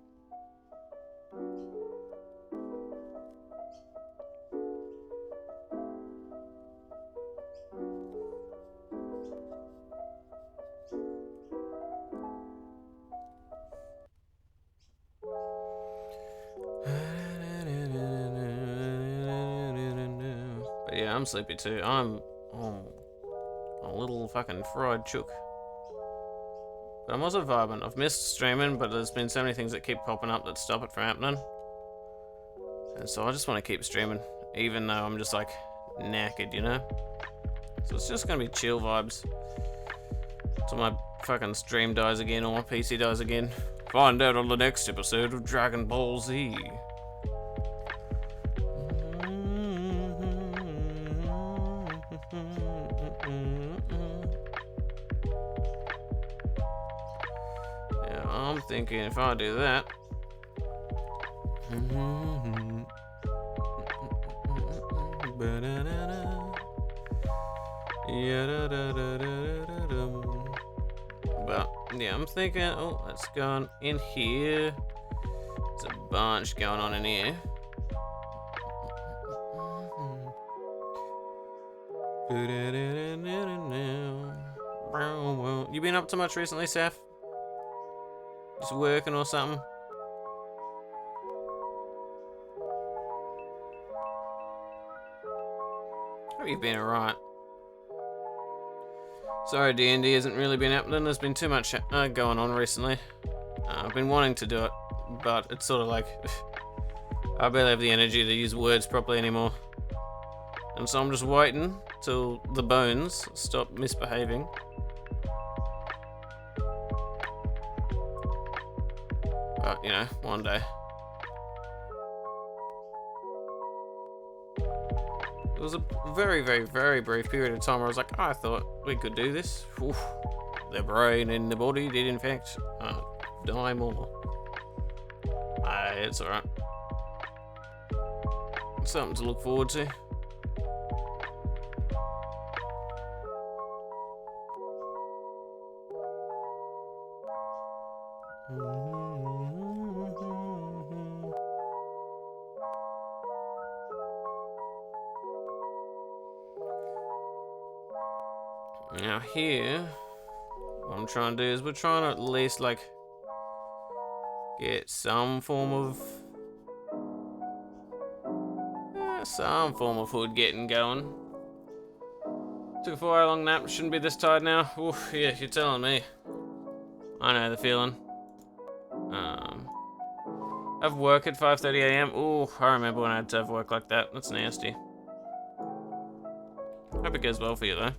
But yeah, I'm sleepy too. I'm a little fucking fried chook. But I'm also vibing. I've missed streaming, but there's been so many things that keep popping up that stop it from happening. And so I just want to keep streaming, even though I'm just like knackered, you know? So it's just gonna be chill vibes. Till my fucking stream dies again or my PC dies again. Find out on the next episode of Dragon Ball Z. Yeah, I'm thinking if I do that. But yeah, I'm thinking, oh, let's go on in here. There's a bunch going on in here. You been up to much recently, Seth? Just working or something? Hope you've been alright. Sorry, D&D hasn't really been happening. There's been too much going on recently. I've been wanting to do it, but it's sort of like I barely have the energy to use words properly anymore. And so I'm just waiting till the bones stop misbehaving. But, you know, one day. It was a very, very, very brief period of time where I was like, oh, I thought we could do this. Oof. The brain and the body did, in fact, die more. It's alright. Something to look forward to. Now here, what I'm trying to do is we're trying to at least like get some form of hood getting going. Took a 4 hour long nap, shouldn't be this tired now. Oof, yeah, you're telling me. I know the feeling. Have work at 5:30 AM. Ooh, I remember when I had to have work like that. That's nasty. Hope it goes well for you though.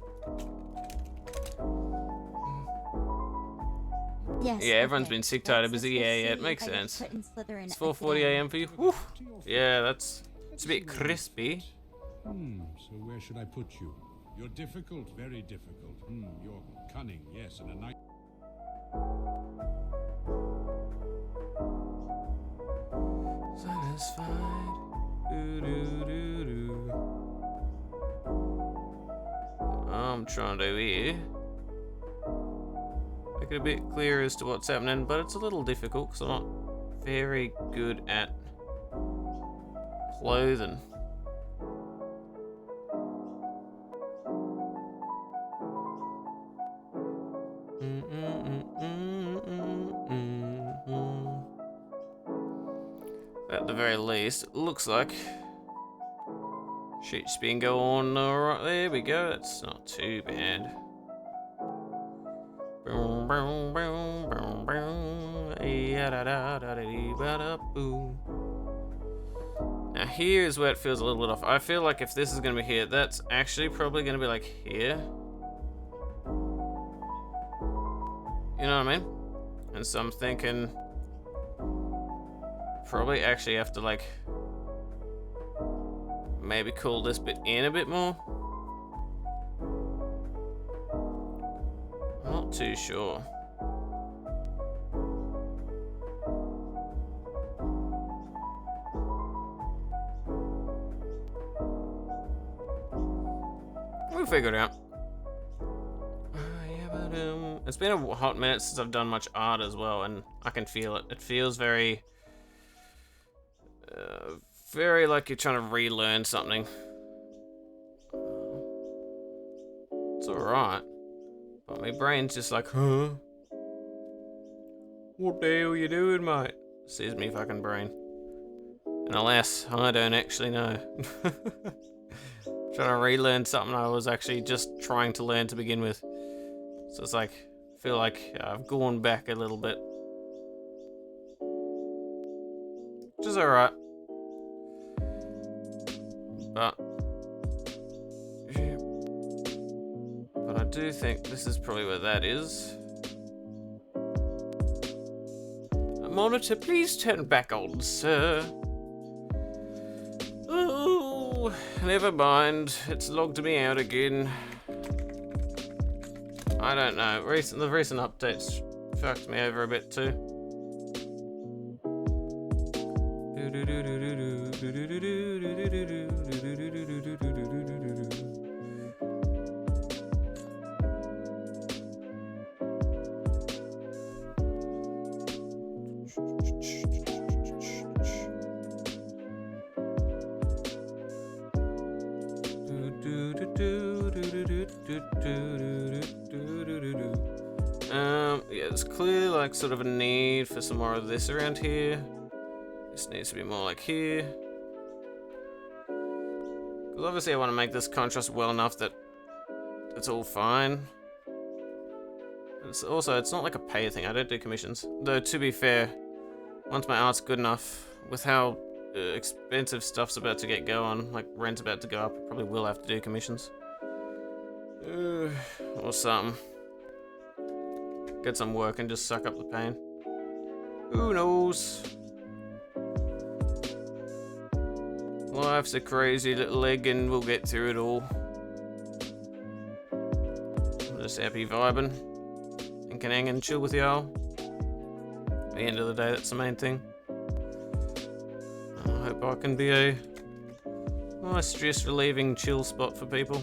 Yes. Yeah, everyone's been sick, tired, busy. Yeah, it makes sense. It's 4:40 AM for you. Woo. Yeah, it's a bit crispy. So where should I put you? You're difficult, very difficult. You're cunning, yes, and a nice. Satisfied. I'm trying to do here. Make it a bit clearer as to what's happening, but it's a little difficult because I'm not very good at clothing. At the very least, it looks like sheet spin go on. Alright, there we go. That's not too bad. Now here's where it feels a little bit off. I feel like if this is going to be here, that's actually probably going to be like here. You know what I mean? And so I'm thinking probably actually have to like maybe cool this bit in a bit more. I'm not too sure. figure it out. Yeah, but it's been a hot minute since I've done much art as well, and I can feel it. It feels very, very like you're trying to relearn something. It's alright, but my brain's just like, huh? What the hell you doing, mate? Says me fucking brain. And alas, I don't actually know. Trying to relearn something I was actually just trying to learn to begin with. So it's like, I feel like I've gone back a little bit. Which is alright. But, yeah. But I do think this is probably where that is. Monitor, please turn back on, sir. Oh, never mind. It's logged me out again. I don't know. The recent updates fucked me over a bit too. Yeah, there's clearly like sort of a need for some more of this around here. This needs to be more like here. Because obviously I want to make this contrast well enough that it's all fine. It's not like a pay thing. I don't do commissions. Though to be fair, once my art's good enough, with how expensive stuff's about to get going, like rent's about to go up, I probably will have to do commissions. Or something. Get some work and just suck up the pain. Who knows? Life's a crazy little egg and we'll get through it all. I'm just happy vibing. And can hang and chill with y'all. At the end of the day, that's the main thing. I hope I can be a nice stress relieving chill spot for people.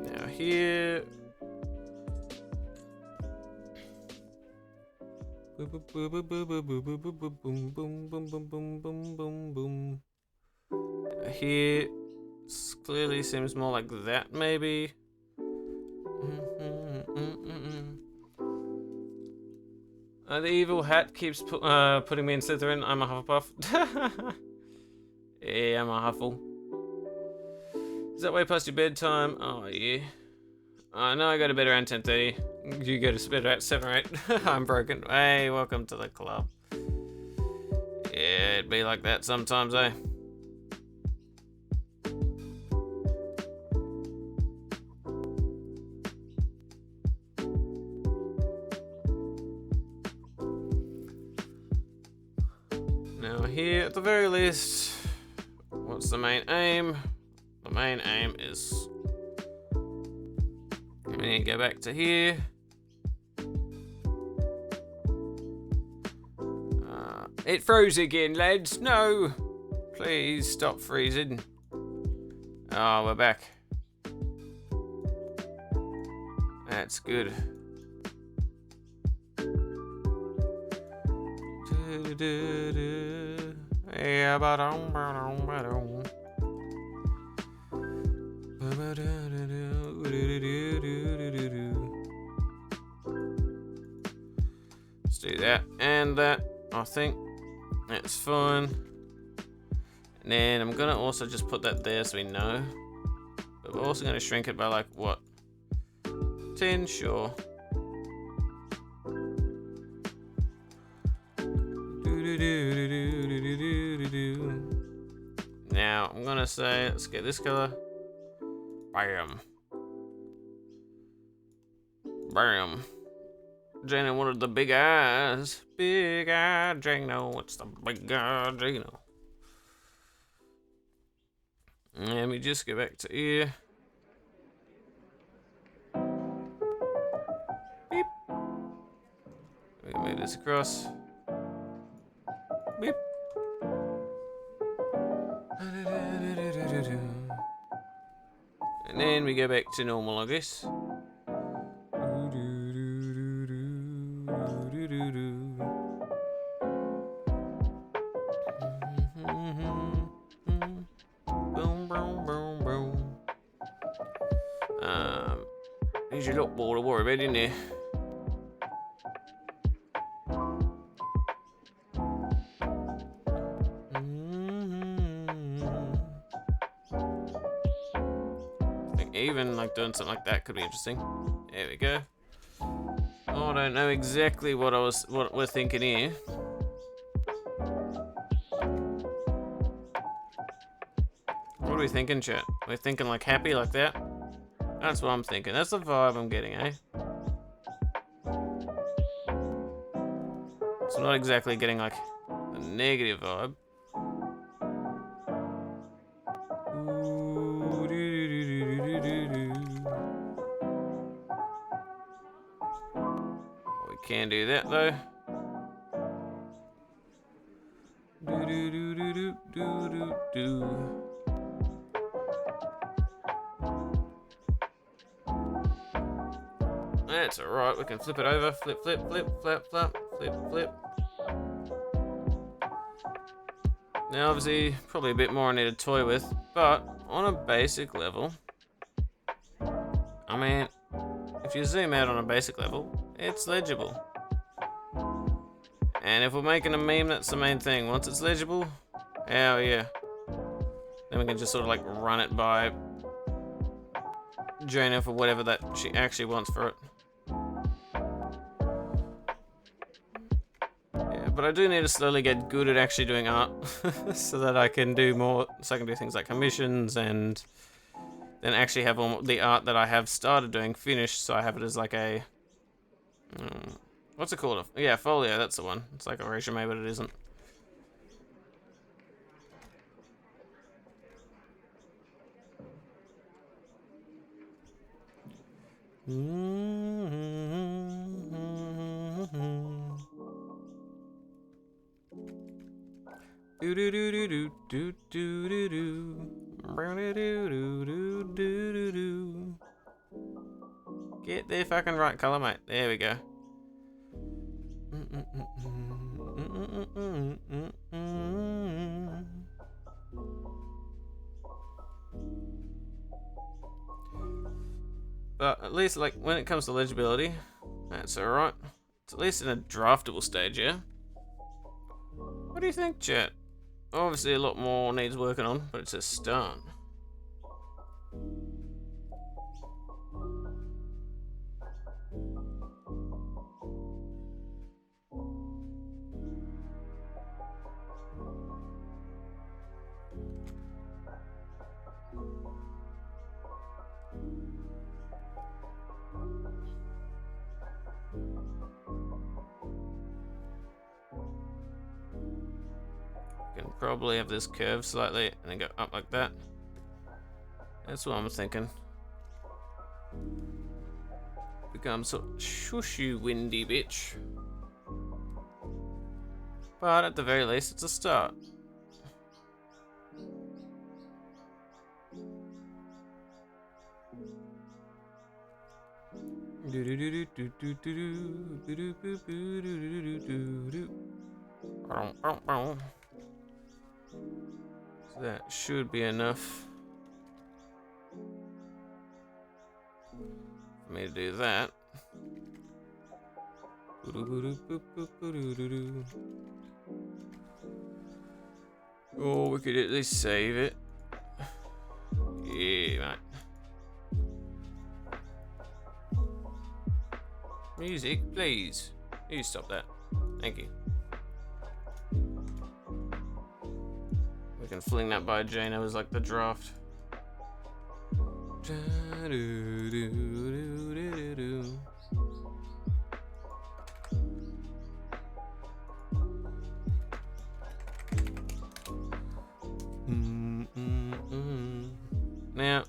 Now here. Here clearly seems more like that, maybe. The evil hat keeps putting me in Slytherin. I'm a Hufflepuff. Yeah, I'm a Huffle. Is that way past your bedtime? Oh yeah. No, I go to bed around 10:30. You go to bed at 7 or 8. I'm broken. Hey, welcome to the club. Yeah, it'd be like that sometimes, eh? Now here, at the very least, what's the main aim? The main aim is... we need to go back to here. It froze again, lads. No! Please stop freezing. Oh, we're back. That's good. Yeah, let's do that and that. I think that's fine. And then I'm gonna also just put that there so we know. But we're also gonna shrink it by like what? 10, sure. Now I'm gonna say, let's get this color. Bam. Bam. Jano wanted the big eyes. Big eye Jano. What's the big eye Jano? Let me just go back to here. Beep. We can move this across. Beep. And then we go back to normal, I guess. There's your lot more to worry about, isn't there? I think even like doing something like that could be interesting. There we go. Oh, I don't know exactly what we're thinking here. What are we thinking, chat? We're thinking like happy like that? That's what I'm thinking. That's the vibe I'm getting, eh? So I'm not exactly getting like a negative vibe. We can do that though. That's alright, we can flip it over. Flip, flip, flip, flip, flip, flip, flip. Now obviously, probably a bit more I need to toy with, but on a basic level, I mean, if you zoom out on a basic level, it's legible. And if we're making a meme, that's the main thing. Once it's legible, hell yeah. Then we can just sort of like run it by Jaina for whatever that she actually wants for it. Yeah, but I do need to slowly get good at actually doing art so that I can do more, so I can do things like commissions and then actually have all the art that I have started doing finished, so I have it as like a, what's it called? Yeah, folio, that's the one. It's like a resume, but it isn't. Do do do do do do do do do. Get the fucking right color, mate. There we go. But at least, like, when it comes to legibility, that's alright. It's at least in a draftable stage, yeah? What do you think, chat? Obviously, a lot more needs working on, but it's a start. Can probably have this curve slightly and then go up like that. That's what I'm thinking. Become so shushy windy bitch. But at the very least, it's a start. So that should be enough for me to do that. Oh, we could at least save it. Yeah, mate. Music, please. You stop that. Thank you. We can fling that by Jaina as like the draft. Now, at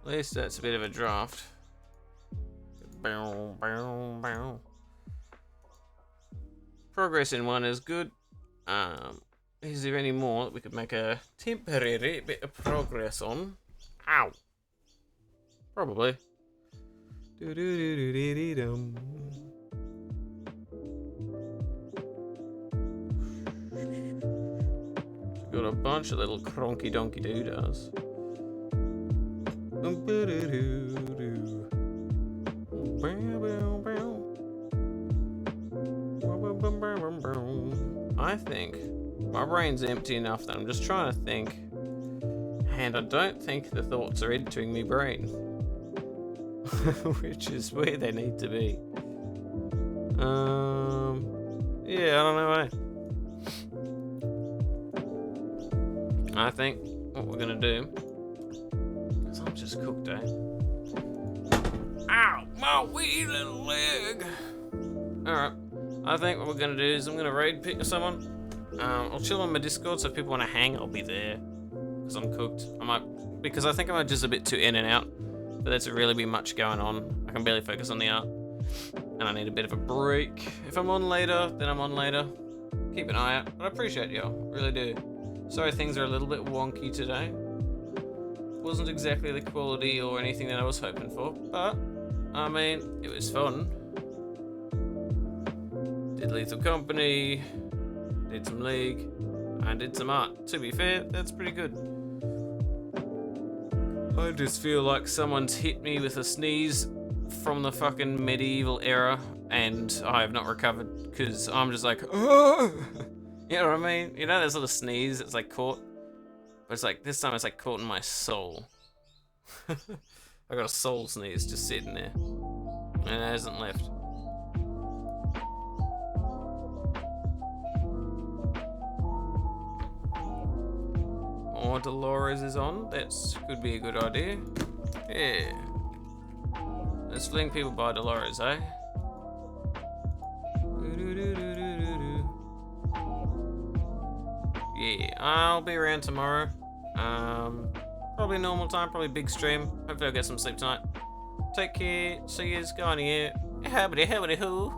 least that's a bit of a draft. progress in one is good. Is there any more that we could make a temporary bit of progress on? Ow. Probably. Do-do-do-do-do-dum. Got a bunch of little cronky donkey doodahs. I think my brain's empty enough that I'm just trying to think, and I don't think the thoughts are entering my brain, which is where they need to be. Yeah, I don't know. I think what we're gonna do, because I'm just cooked, Ow, my wee little leg. All right. I think what we're gonna do is I'm gonna raid pick someone. I'll chill on my Discord, so if people want to hang, I'll be there. Because I'm cooked. Because I think I'm just a bit too in and out. But there's really be much going on. I can barely focus on the art. And I need a bit of a break. If I'm on later, then I'm on later. Keep an eye out. But I appreciate y'all, really do. Sorry things are a little bit wonky today. Wasn't exactly the quality or anything that I was hoping for. But, I mean, it was fun. Did Lethal Company, did some League, and did some art. To be fair, that's pretty good. I just feel like someone's hit me with a sneeze from the fucking medieval era, and I have not recovered, because I'm just like, oh! You know what I mean? You know that sort of sneeze, it's like caught, but it's like, this time it's like caught in my soul. I got a soul sneeze just sitting there, and it hasn't left. More Dolores is on. That could be a good idea. Yeah. Let's fling people by Dolores, eh? Yeah, I'll be around tomorrow. Probably normal time, probably big stream. Hopefully I'll get some sleep tonight. Take care. See yous. Go on here. Habity hoo.